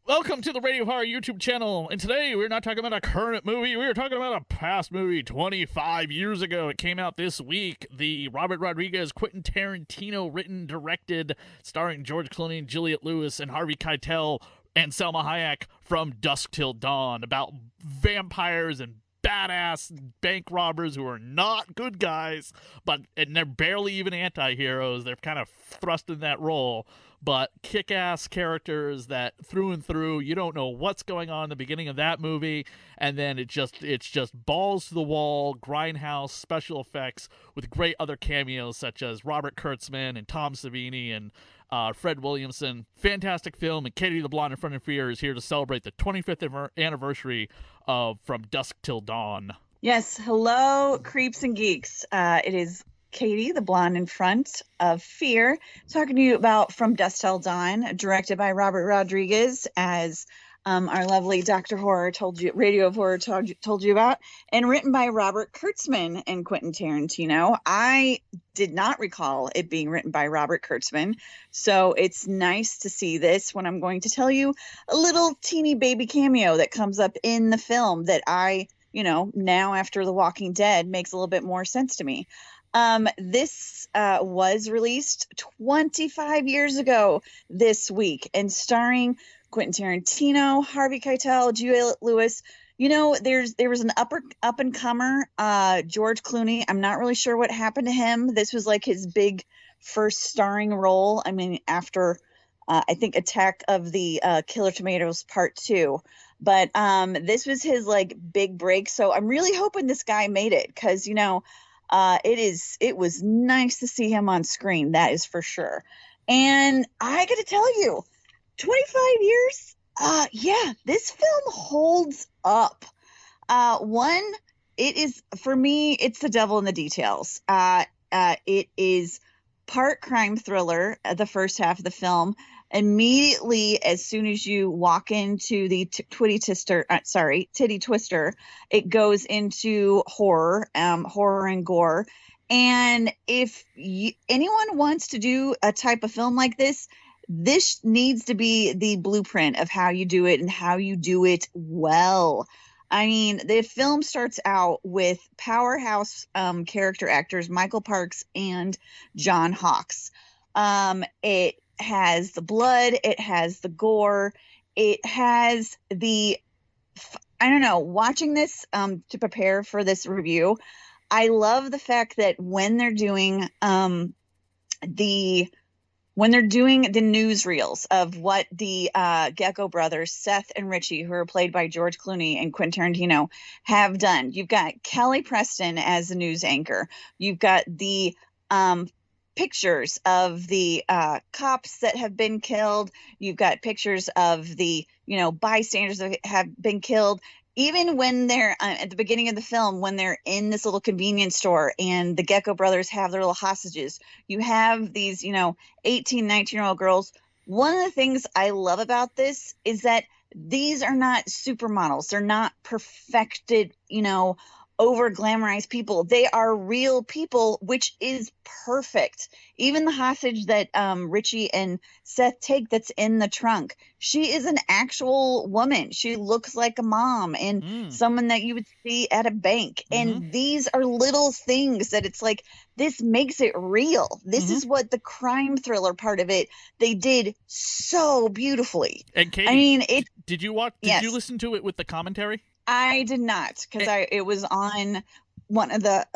Welcome to the Radio Horror YouTube channel, and today we're not talking about a current movie, we're talking about a past movie 25 years ago. It came out this week, the Robert Rodriguez, Quentin Tarantino written, directed, starring George Clooney, Juliette Lewis, and Harvey Keitel, and Selma Hayek, From Dusk Till Dawn, about vampires and badass bank robbers who are not good guys, and they're barely even anti-heroes. They're kind of thrust in that role, but kick-ass characters that through and through, you don't know what's going on in the beginning of that movie, and then it's just balls to the wall, grindhouse special effects with great other cameos such as Robert Kurtzman and Tom Savini and Fred Williamson. Fantastic film, and Cati the Blonde in Front of Fear is here to celebrate the 25th anniversary of From Dusk Till Dawn. Yes, hello, creeps and geeks. It is Cati, the blonde in front of Fear, talking to you about From Dusk Till Dawn, directed by Robert Rodriguez, as our lovely Dr. Horror told you, Radio of Horror told you about, and written by Robert Kurtzman and Quentin Tarantino. I did not recall it being written by Robert Kurtzman, so it's nice to see this when I'm going to tell you a little teeny baby cameo that comes up in the film that now after The Walking Dead makes a little bit more sense to me. This was released 25 years ago this week, and starring Quentin Tarantino, Harvey Keitel, Juliette Lewis. There was an up and comer, George Clooney. I'm not really sure what happened to him. This was like his big first starring role. I mean, after I think Attack of the Killer Tomatoes Part 2. But this was his like big break. So I'm really hoping this guy made it, because it was nice to see him on screen. That is for sure. And I got to tell you, 25 years, this film holds up. It is, for me, it's the devil in the details. It is part crime thriller, the first half of the film. Immediately, as soon as you walk into the titty twister, it goes into horror and gore. And if anyone wants to do a type of film like this needs to be the blueprint of how you do it, and how you do it well. I mean, the film starts out with powerhouse character actors Michael Parks and John Hawkes. It has the blood, it has the gore, it has watching this to prepare for this review, I love the fact that when they're doing the newsreels of what the Gecko brothers, Seth and Richie, who are played by George Clooney and Quentin Tarantino, have done. You've got Kelly Preston as the news anchor. You've got the pictures of the cops that have been killed. You've got pictures of the bystanders that have been killed. Even when they're at the beginning of the film, when they're in this little convenience store and the Gecko brothers have their little hostages, you have these 18, 19-year-old girls. One of the things I love about this is that these are not supermodels. They're not perfected, over glamorized people. They are real people, which is perfect. Even the hostage that Richie and Seth take, that's in the trunk, she is an actual woman. She looks like a mom and someone that you would see at a bank. And these are little things that it's like, this makes it real. This is what the crime thriller part of it, they did so beautifully. And Katie, I mean, did you watch? Did you listen to it with the commentary? I did not, because it was on one of the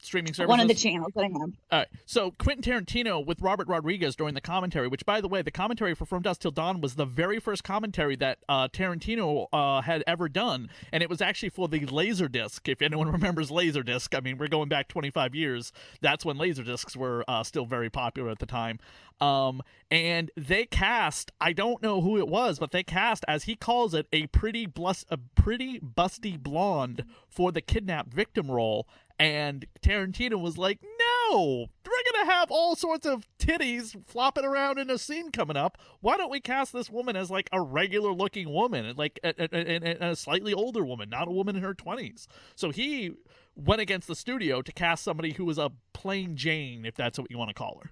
streaming services, one of the channels that I have. All right. So Quentin Tarantino with Robert Rodriguez during the commentary, which, by the way, the commentary for From Dusk Till Dawn was the very first commentary that Tarantino had ever done, and it was actually for the Laserdisc. If anyone remembers Laserdisc, I mean, we're going back 25 years. That's when Laserdiscs were still very popular at the time. And they cast, I don't know who it was, but they cast, as he calls it, a pretty busty blonde for the kidnapped victim role. And Tarantino was like, no, we're going to have all sorts of titties flopping around in a scene coming up. Why don't we cast this woman as like a regular looking woman, like a slightly older woman, not a woman in her 20s. So he went against the studio to cast somebody who was a plain Jane, if that's what you want to call her.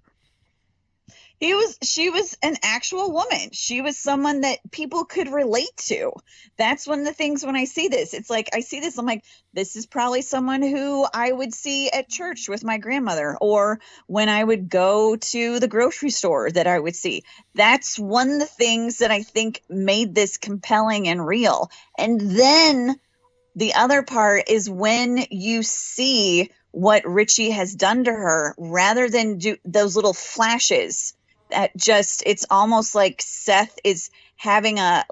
She was an actual woman. She was someone that people could relate to. That's one of the things when I see this. It's like I see this, I'm like, this is probably someone who I would see at church with my grandmother, or when I would go to the grocery store that I would see. That's one of the things that I think made this compelling and real. And then the other part is when you see what Richie has done to her, rather than do those little flashes that just, it's almost like Seth is having a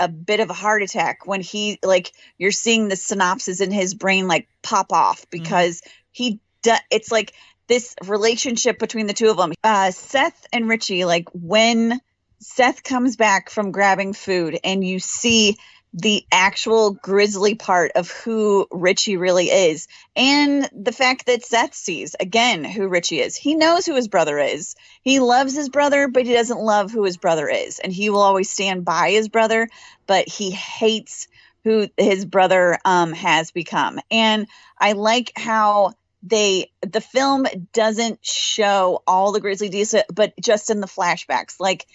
bit of a heart attack when he, like, you're seeing the synapses in his brain like pop off because it's like this relationship between the two of them. Seth and Richie, like when Seth comes back from grabbing food and you see the actual grisly part of who Richie really is, and the fact that Seth sees again who Richie is. He knows who his brother is. He loves his brother, but he doesn't love who his brother is, and he will always stand by his brother, but he hates who his brother has become. And I like how the film doesn't show all the grisly details, but just in the flashbacks, like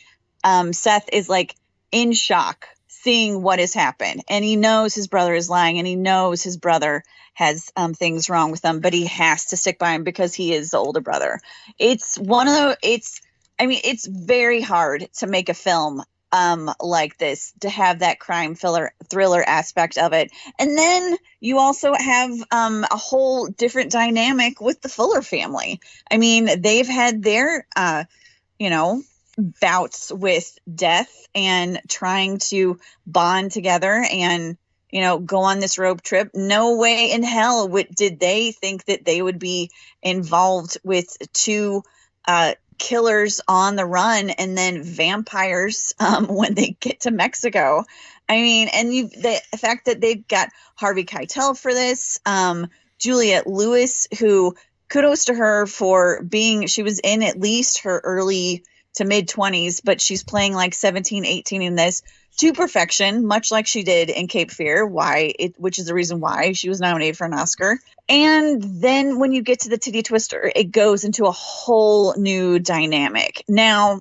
Seth is like in shock seeing what has happened, and he knows his brother is lying, and he knows his brother has things wrong with him, but he has to stick by him because he is the older brother. It's very hard to make a film like this, to have that crime thriller aspect of it. And then you also have a whole different dynamic with the Fuller family. I mean, they've had their bouts with death and trying to bond together and go on this road trip. No way in hell did they think that they would be involved with two killers on the run and then vampires when they get to Mexico. I mean, and the fact that they've got Harvey Keitel for this, Juliette Lewis, who, kudos to her for she was in at least her early to mid 20s, but she's playing like 17, 18 in this to perfection, much like she did in Cape Fear, which is the reason why she was nominated for an Oscar. And then when you get to the Titty Twister, it goes into a whole new dynamic. Now,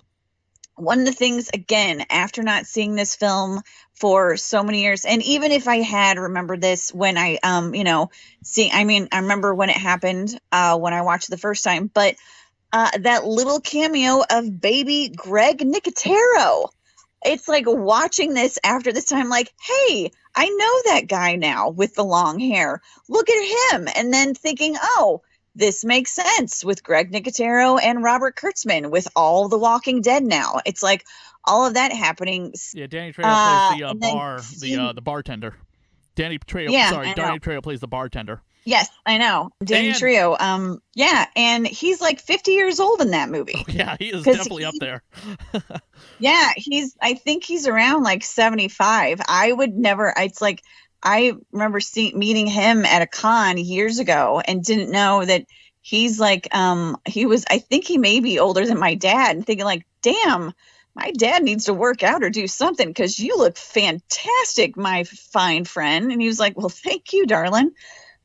one of the things, again, after not seeing this film for so many years, and even if I had remembered this when I, I remember when it happened, when I watched it the first time, but that little cameo of baby Greg Nicotero. It's like watching this after this time, like, hey, I know that guy now with the long hair. Look at him. And then thinking, oh, this makes sense with Greg Nicotero and Robert Kurtzman with all the Walking Dead now. It's like all of that happening. Yeah, Danny Trejo plays the bartender. Danny Trejo plays the bartender. Yes, I know. Danny Trejo. And he's like 50 years old in that movie. Oh, yeah, he is definitely up there. Yeah, I think he's around like 75. I remember meeting him at a con years ago and didn't know that he's like, I think he may be older than my dad, and thinking like, damn, my dad needs to work out or do something because you look fantastic, my fine friend. And he was like, well, thank you, darling.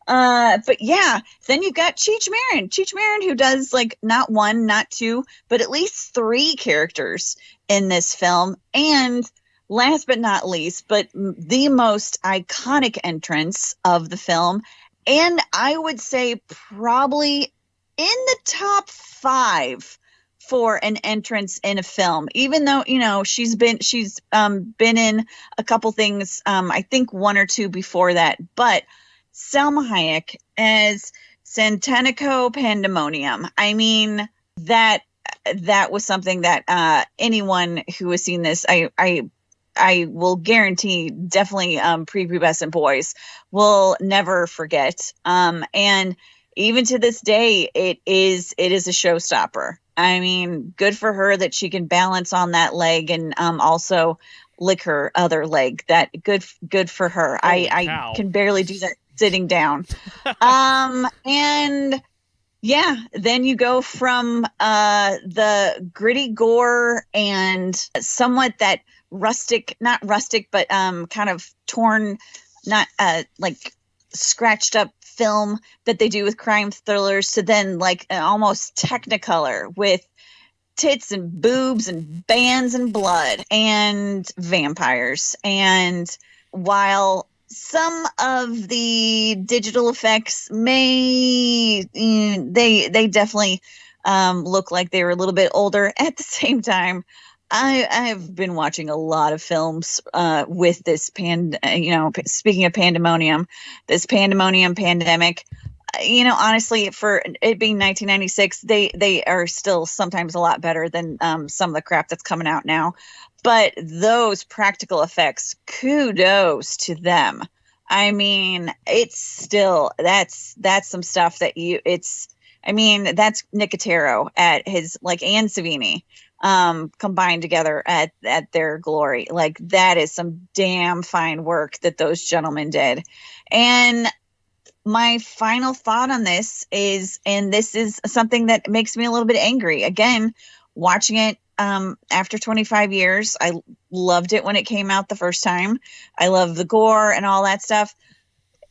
But yeah, then you've got Cheech Marin, who does like not one, not two, but at least three characters in this film. And last but not least, but the most iconic entrance of the film, and I would say probably in the top 5 for an entrance in a film, even though she's been in a couple things, I think 1 or 2 before that, but Selma Hayek as Centennico Pandemonium. I mean, that was something that anyone who has seen this, I will guarantee, definitely prepubescent boys will never forget. And even to this day, it is a showstopper. I mean, good for her that she can balance on that leg and also lick her other leg. That good for her. I can barely do that sitting down. And yeah, then you go from the gritty gore and somewhat that not rustic, but kind of torn, not like scratched up film that they do with crime thrillers, to then like almost Technicolor with tits and boobs and bands and blood and vampires. And while some of the digital effects they definitely look like they were a little bit older. At the same time, I've been watching a lot of films with this speaking of Pandemonium, this Pandemonium pandemic. Honestly, for it being 1996, they are still sometimes a lot better than some of the crap that's coming out now. But those practical effects, kudos to them. I mean, it's still that's some stuff that that's Nicotero at his and Savini combined together at their glory. Like, that is some damn fine work that those gentlemen did. And my final thought on this is, and this is something that makes me a little bit angry, again, watching it after 25 years. I loved it when it came out the first time. I love the gore and all that stuff.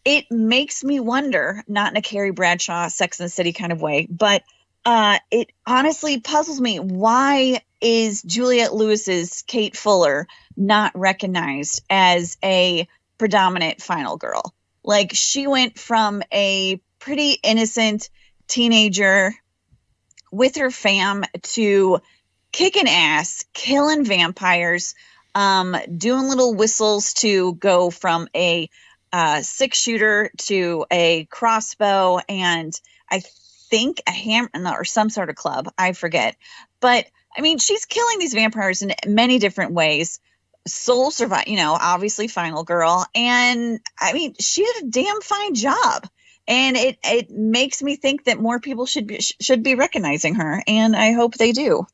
It makes me wonder, not in a Carrie Bradshaw, Sex and the City kind of way, but it honestly puzzles me. Why is Juliette Lewis's Kate Fuller not recognized as a predominant final girl? Like, she went from a pretty innocent teenager with her fam to kicking ass, killing vampires, doing little whistles to go from a 6-shooter to a crossbow, and I think a hammer or some sort of club. I forget. But I mean, she's killing these vampires in many different ways. Soul survive, obviously final girl. And I mean, she did a damn fine job. And it makes me think that more people should be recognizing her. And I hope they do.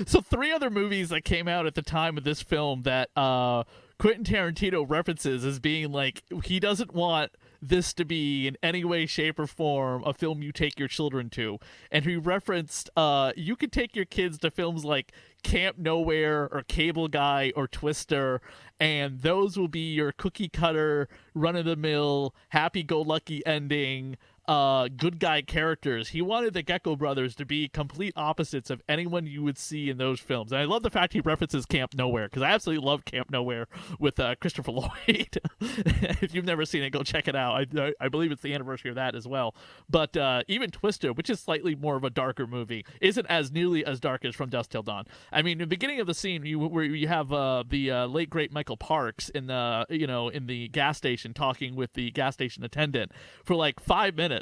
So 3 other movies that came out at the time of this film that Quentin Tarantino references as being like, he doesn't want this to be in any way, shape, or form a film you take your children to. And he referenced you could take your kids to films like Camp Nowhere or Cable Guy or Twister, and those will be your cookie cutter, run-of-the-mill, happy-go-lucky ending, good guy characters. He wanted the Gecko brothers to be complete opposites of anyone you would see in those films. And I love the fact he references Camp Nowhere, because I absolutely love Camp Nowhere with Christopher Lloyd. If you've never seen it, go check it out. I believe it's the anniversary of that as well. But even Twister, which is slightly more of a darker movie, isn't as nearly as dark as From Dusk Till Dawn. I mean, in the beginning of the scene, where you have the late great Michael Parks in the gas station talking with the gas station attendant for like 5 minutes.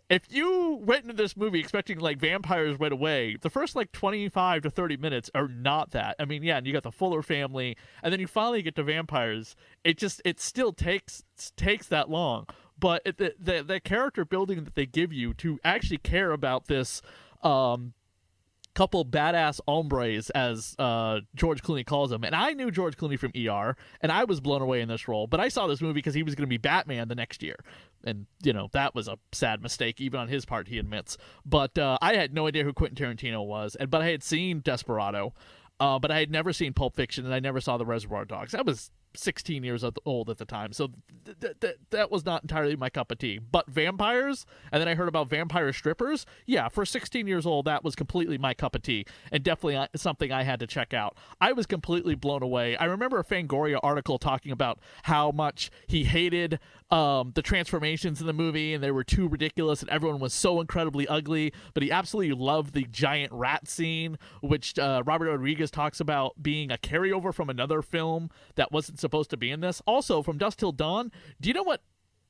If you went into this movie expecting like vampires right away, the first like 25 to 30 minutes are not that. I mean, yeah, and you got the Fuller family, and then you finally get to vampires. It still takes that long, but the character building that they give you to actually care about this couple badass hombres, as George Clooney calls them. And I knew George Clooney from ER, and I was blown away in this role. But I saw this movie because he was going to be Batman the next year. And, that was a sad mistake, even on his part, he admits. But I had no idea who Quentin Tarantino was. But I had seen Desperado, but I had never seen Pulp Fiction, and I never saw The Reservoir Dogs. I was 16 years old at the time, so that was not entirely my cup of tea. But vampires, and then I heard about vampire strippers, yeah, for 16 years old, that was completely my cup of tea, and definitely something I had to check out. I was completely blown away. I remember a Fangoria article talking about how much he hated the transformations in the movie, and they were too ridiculous, and everyone was so incredibly ugly, but he absolutely loved the giant rat scene, which Robert Rodriguez talks about being a carryover from another film that wasn't supposed to be in this. Also, From Dusk Till Dawn, do you know what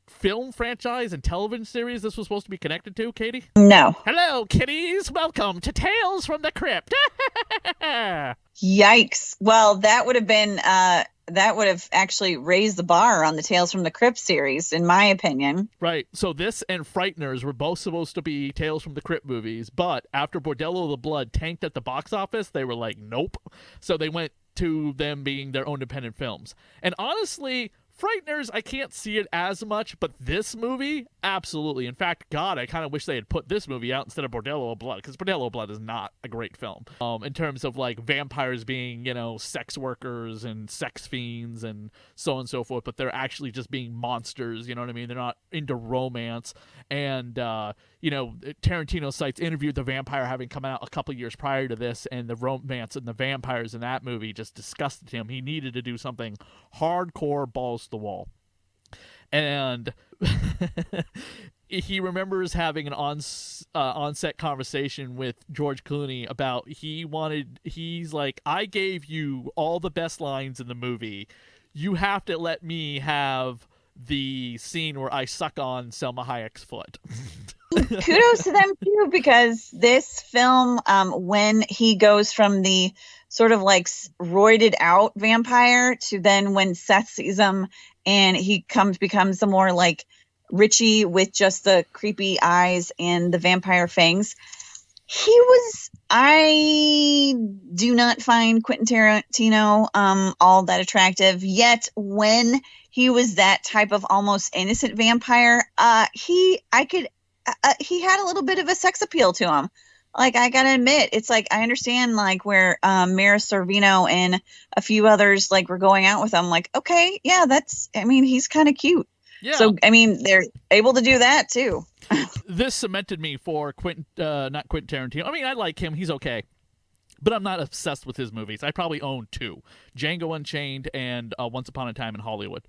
film franchise and television series this was supposed to be connected to, Katie? No. Hello, kiddies. Welcome to Tales from the Crypt. Yikes. Well, that would have actually raised the bar on the Tales from the Crypt series, in my opinion. Right. So this and Frighteners were both supposed to be Tales from the Crypt movies, but after Bordello of the Blood tanked at the box office, they were like, nope. So they went to them being their own independent films. And honestly, Frighteners, I can't see it as much, but this movie, absolutely. In fact, God, I kind of wish they had put this movie out instead of Bordello of Blood, because Bordello of Blood is not a great film. In terms of like vampires being, sex workers and sex fiends and so on and so forth, but they're actually just being monsters. You know what I mean? They're not into romance. And Tarantino cites Interview with the Vampire having come out a couple years prior to this, and the romance and the vampires in that movie just disgusted him. He needed to do something hardcore, balls to the wall. And he remembers having an on-set conversation with George Clooney about he's like, I gave you all the best lines in the movie. You have to let me have the scene where I suck on Selma Hayek's foot. Kudos to them too, because this film, when he goes from the sort of like roided out vampire to then when Seth sees him and he becomes the more like Richie with just the creepy eyes and the vampire fangs. I do not find Quentin Tarantino all that attractive, yet when he was that type of almost innocent vampire, he had a little bit of a sex appeal to him. Like, I gotta admit, it's like, I understand like where Mira Sorvino and a few others like were going out with him. Like, okay, yeah, he's kind of cute. Yeah. So, they're able to do that too. This cemented me for not Quentin Tarantino. I like him. He's okay. But I'm not obsessed with his movies. I probably own 2. Django Unchained and Once Upon a Time in Hollywood.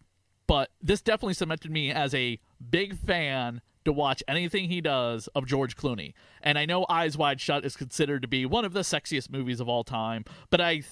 But this definitely cemented me as a big fan to watch anything he does of George Clooney. And I know Eyes Wide Shut is considered to be one of the sexiest movies of all time, but I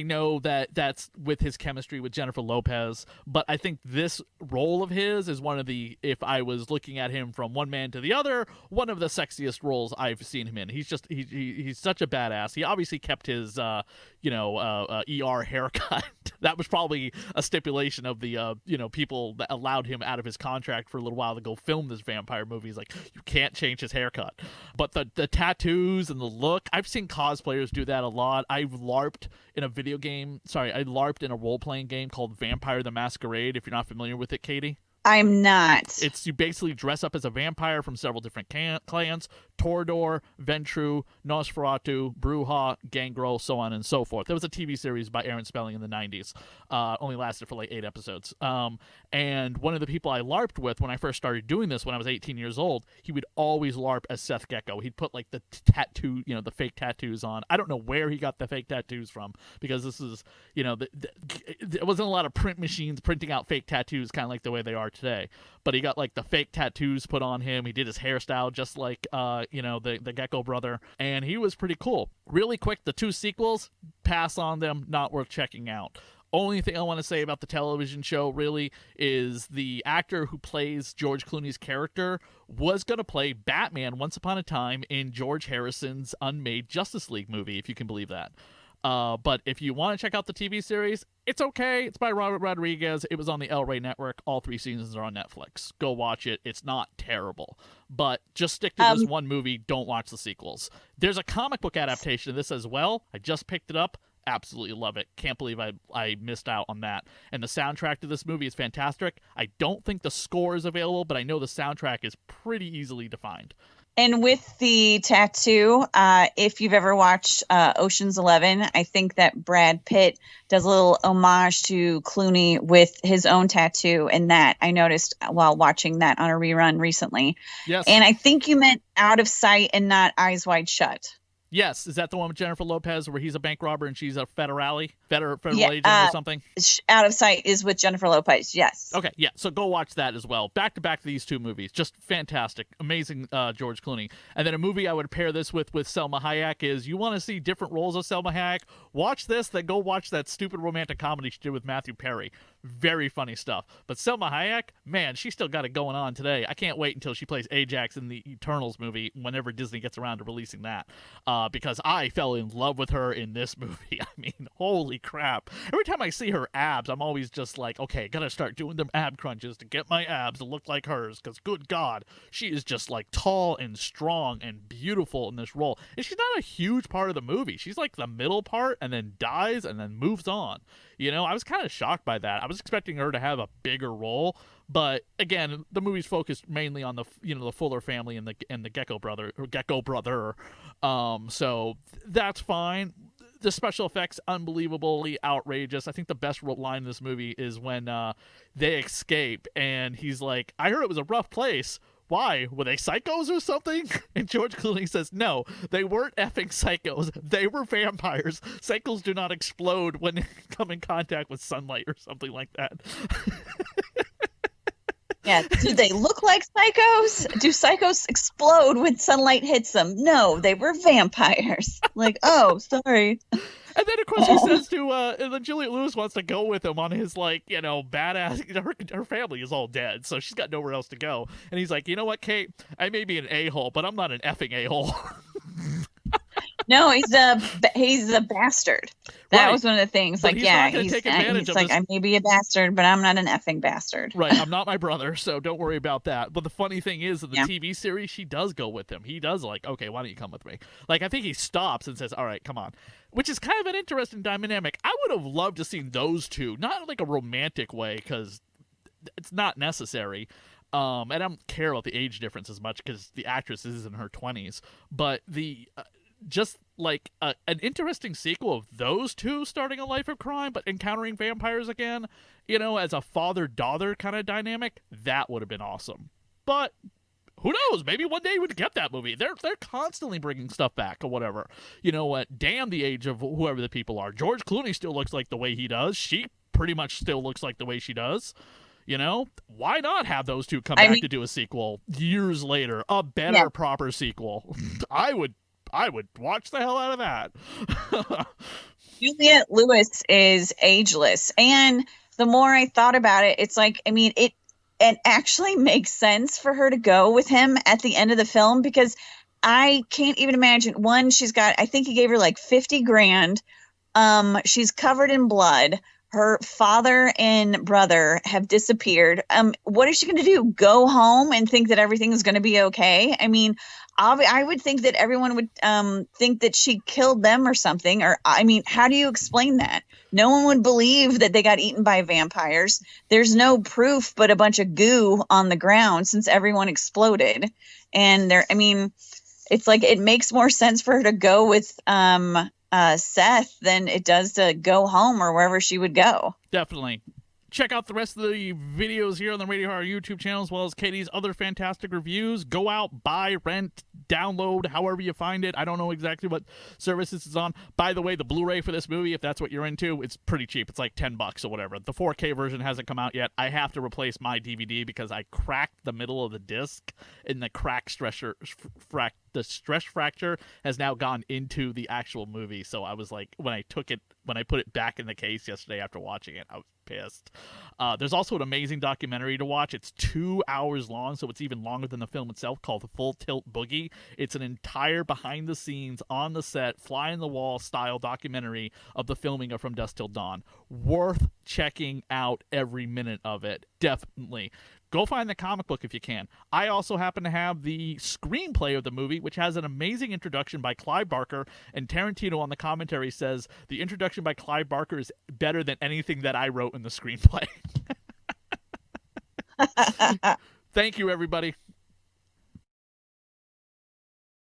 know that that's with his chemistry with Jennifer Lopez, but I think this role of his is one of the, if I was looking at him from one man to the other, one of the sexiest roles I've seen him in. He's just he's such a badass. He obviously kept his ER haircut. That was probably a stipulation of the people that allowed him out of his contract for a little while to go film this vampire movie. He's like, you can't change his haircut. But the tattoos and the look, I've seen cosplayers do that a lot. I've LARPed in a video game. Sorry, I LARPed in a role-playing game called Vampire the Masquerade, if you're not familiar with it, Katie. I'm not. It's you basically dress up as a vampire from several different clans: Toreador, Ventru, Nosferatu, Bruja, Gangrel, so on and so forth. There was a TV series by Aaron Spelling in the 90s. Only lasted for like 8 episodes. And one of the people I LARPed with when I first started doing this when I was 18 years old, he would always LARP as Seth Gecko. He'd put like the tattoo, the fake tattoos on. I don't know where he got the fake tattoos from, because this is, there wasn't a lot of print machines printing out fake tattoos kind of like the way they are today. But he got like the fake tattoos put on him. He did his hairstyle just like the Gecko brother, and he was pretty cool. Really quick, the 2 sequels, pass on them, not worth checking out. Only thing I want to say about the television show really is the actor who plays George Clooney's character was going to play Batman once upon a time in George Harrison's unmade Justice League movie, if you can believe that. But if you want to check out the TV series, it's okay. It's by Robert Rodriguez. It was on the El Rey Network. All 3 seasons are on Netflix. Go watch it. It's not terrible. But just stick to this one movie. Don't watch the sequels. There's a comic book adaptation of this as well. I just picked it up. Absolutely love it. Can't believe I missed out on that. And the soundtrack to this movie is fantastic. I don't think the score is available, but I know the soundtrack is pretty easily defined. And with the tattoo, if you've ever watched Ocean's 11, I think that Brad Pitt does a little homage to Clooney with his own tattoo in that. I noticed while watching that on a rerun recently. Yes. And I think you meant Out of Sight and not Eyes Wide Shut. Yes, is that the one with Jennifer Lopez where he's a bank robber and she's a federal agent or something? Out of Sight is with Jennifer Lopez, yes. Okay, yeah, so go watch that as well. Back to back these 2 movies. Just fantastic. Amazing George Clooney. And then a movie I would pair this with Selma Hayek is, you want to see different roles of Selma Hayek? Watch this, then go watch that stupid romantic comedy she did with Matthew Perry. Very funny stuff. But Selma Hayek, man, she still got it going on today. I can't wait until she plays Ajax in the Eternals movie whenever Disney gets around to releasing that. Because I fell in love with her in this movie. I mean, holy holy crap. Every time I see her abs, I'm always just like, okay, gotta start doing them ab crunches to get my abs to look like hers, because good God, she is just like tall and strong and beautiful in this role. And she's not a huge part of the movie. She's like the middle part and then dies and then moves on. You know, I was kind of shocked by that. I was expecting her to have a bigger role, but again, the movie's focused mainly on the the Fuller family and the Gecko brother. So that's fine. The special effects unbelievably outrageous. I think the best line in this movie is when they escape and he's like, "I heard it was a rough place. Why? Were they psychos or something?" And George Clooney says, "No, they weren't effing psychos. They were vampires. Psychos do not explode when they come in contact with sunlight," or something like that. Yeah. Do they look like psychos? Do psychos explode when sunlight hits them? No, they were vampires. Like, oh, sorry. And then, of course, he says to, and then Juliette Lewis wants to go with him on his, like, badass, her family is all dead, so she's got nowhere else to go. And he's like, "You know what, Kate? I may be an a-hole, but I'm not an effing a-hole." No, he's a bastard. That was one of the things. But like, yeah, he's like, I may be a bastard, but I'm not an effing bastard. Right, I'm not my brother, so don't worry about that. But the funny thing is, in the TV series, she does go with him. He does like, "Okay, why don't you come with me?" Like, I think he stops and says, "All right, come on," which is kind of an interesting dynamic. I would have loved to see those two, not in like a romantic way, because it's not necessary. And I don't care about the age difference as much because the actress is in her 20s, but the just like an interesting sequel of those two starting a life of crime but encountering vampires again, as a father-daughter kind of dynamic, that would have been awesome. But who knows? Maybe one day we'd get that movie. They're constantly bringing stuff back or whatever. You know what? Damn the age of whoever the people are. George Clooney still looks like the way he does. She pretty much still looks like the way she does. Why not have those two come back to do a sequel years later? A better, proper sequel. I would watch the hell out of that. Juliette Lewis is ageless. And the more I thought about it, it's like, it actually makes sense for her to go with him at the end of the film, because I can't even imagine. One, I think he gave her like 50 grand. She's covered in blood. Her father and brother have disappeared. What is she going to do? Go home and think that everything is going to be okay? I would think that everyone would think that she killed them or something. Or, how do you explain that? No one would believe that they got eaten by vampires. There's no proof but a bunch of goo on the ground since everyone exploded. And it's like it makes more sense for her to go with Seth than it does to go home or wherever she would go. Definitely. Check out the rest of the videos here on the Radio Horror YouTube channel, as well as Katie's other fantastic reviews. Go out, buy, rent, download, however you find it. I don't know exactly what services it's on. By the way, the Blu-ray for this movie, if that's what you're into, it's pretty cheap. It's like $10 or whatever. The 4K version hasn't come out yet. I have to replace my DVD because I cracked the middle of the disc, and the the stress fracture has now gone into the actual movie. So I was like, when I put it back in the case yesterday after watching it, I was pissed. There's also an amazing documentary to watch. It's 2 hours long, so it's even longer than the film itself, called The Full Tilt Boogie. It's an entire behind the scenes, on the set, fly in the wall style documentary of the filming of From Dusk Till Dawn. Worth checking out every minute of it. Definitely. Go find the comic book if you can. I also happen to have the screenplay of the movie, which has an amazing introduction by Clive Barker, and Tarantino on the commentary says the introduction by Clive Barker is better than anything that I wrote in the screenplay. Thank you, everybody.